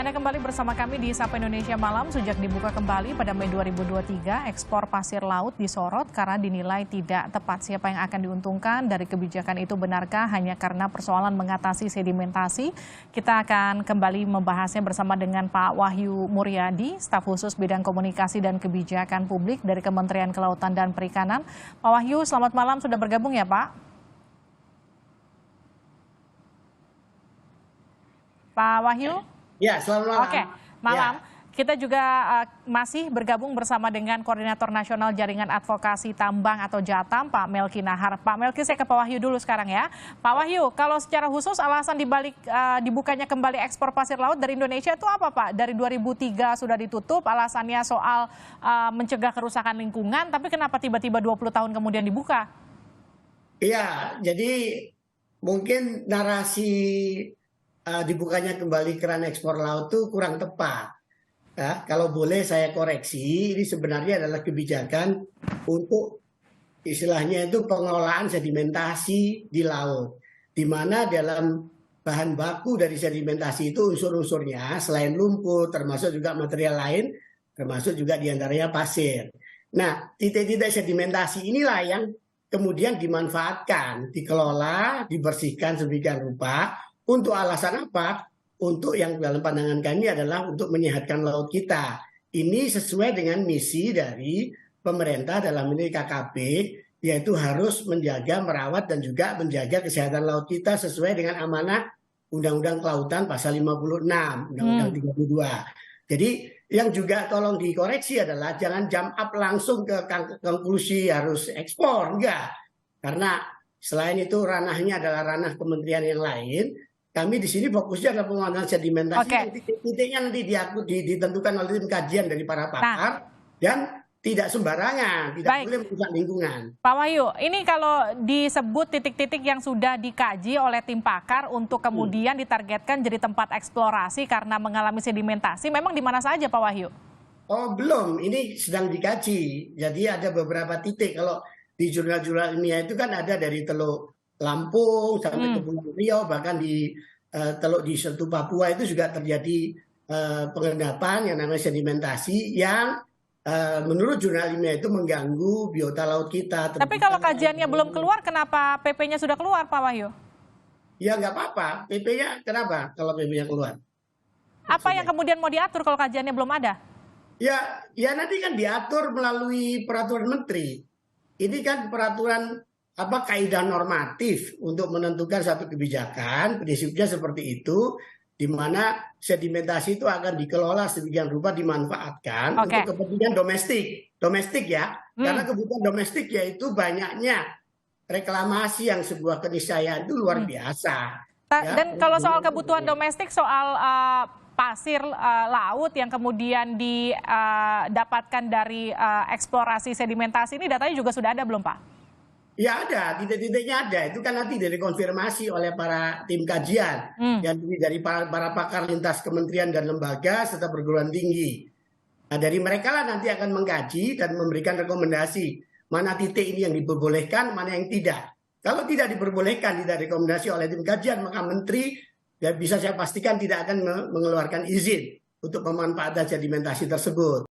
Anda kembali bersama kami di Sapa Indonesia Malam. Sejak dibuka kembali pada Mei 2023, ekspor pasir laut disorot karena dinilai tidak tepat. Siapa yang akan diuntungkan dari kebijakan itu, benarkah hanya karena persoalan mengatasi sedimentasi? Kita akan kembali membahasnya bersama dengan Pak Wahyu Muryadi, staf khusus bidang komunikasi dan kebijakan publik dari Kementerian Kelautan dan Perikanan. Pak Wahyu, selamat malam, sudah bergabung ya Pak? Pak Wahyu? Ya, selamat malam. Oke, malam. Ya. Kita juga masih bergabung bersama dengan Koordinator Nasional Jaringan Advokasi Tambang atau Jatam, Pak Melki Nahar. Pak Melki, saya ke Pak Wahyu dulu sekarang ya. Pak Wahyu, kalau secara khusus alasan dibalik dibukanya kembali ekspor pasir laut dari Indonesia itu apa Pak? Dari 2003 sudah ditutup, alasannya soal mencegah kerusakan lingkungan, tapi kenapa tiba-tiba 20 tahun kemudian dibuka? Iya, jadi mungkin narasi dibukanya kembali keran ekspor laut itu kurang tepat. Ya, kalau boleh saya koreksi, ini sebenarnya adalah kebijakan untuk istilahnya itu pengelolaan sedimentasi di laut, di mana dalam bahan baku dari sedimentasi itu unsur-unsurnya selain lumpur, termasuk juga material lain, termasuk juga diantaranya pasir. Nah, titik-titik sedimentasi inilah yang kemudian dimanfaatkan, dikelola, dibersihkan sedemikian rupa. Untuk alasan apa? Untuk yang dalam pandangan kami adalah untuk menyehatkan laut kita. Ini sesuai dengan misi dari pemerintah dalam ini KKP, yaitu harus menjaga, merawat, dan juga menjaga kesehatan laut kita sesuai dengan amanah Undang-Undang Kelautan pasal 56, Undang-Undang 32. Jadi yang juga tolong dikoreksi adalah jangan jump up langsung ke konklusi harus ekspor, enggak. Karena selain itu ranahnya adalah ranah kementerian yang lain. Kami di sini fokusnya adalah penguatan sedimentasi. Oke. Titiknya nanti ditentukan oleh tim kajian dari para pakar dan tidak sembarangan, tidak boleh merusak lingkungan. Pak Wahyu, ini kalau disebut titik-titik yang sudah dikaji oleh tim pakar untuk kemudian ditargetkan jadi tempat eksplorasi karena mengalami sedimentasi, memang di mana saja Pak Wahyu? Oh belum, ini sedang dikaji. Jadi ada beberapa titik. Kalau di jurnal-jurnal ilmiah itu kan ada dari Teluk Lampung sampai ke Kepulauan Riau, bahkan di Teluk di Sentul Papua itu juga terjadi pengendapan yang namanya sedimentasi yang menurut jurnal ilmiah itu mengganggu biota laut kita. Tapi kalau kajiannya belum keluar, kenapa PP-nya sudah keluar Pak Wahyu? Ya nggak apa-apa, PP-nya kenapa kalau PP-nya keluar? Apa yang kemudian mau diatur kalau kajiannya belum ada? Ya nanti kan diatur melalui peraturan menteri. Ini kan peraturan kaidah normatif untuk menentukan satu kebijakan, prinsipnya seperti itu, di mana sedimentasi itu akan dikelola sedemikian rupa dimanfaatkan untuk kepentingan domestik ya, karena kebutuhan domestik yaitu banyaknya reklamasi yang sebuah keniscayaan itu luar biasa. Dan kalau soal kebutuhan domestik, soal pasir laut yang kemudian didapatkan dari eksplorasi sedimentasi ini, datanya juga sudah ada belum Pak? Ya ada, titik-titiknya ada. Itu kan nanti dikonfirmasi oleh para tim kajian yang dari para pakar lintas kementerian dan lembaga serta perguruan tinggi. Nah, dari mereka lah nanti akan mengkaji dan memberikan rekomendasi mana titik ini yang diperbolehkan, mana yang tidak. Kalau tidak diperbolehkan, tidak rekomendasi oleh tim kajian, maka menteri ya bisa saya pastikan tidak akan mengeluarkan izin untuk pemanfaatan sedimentasi tersebut.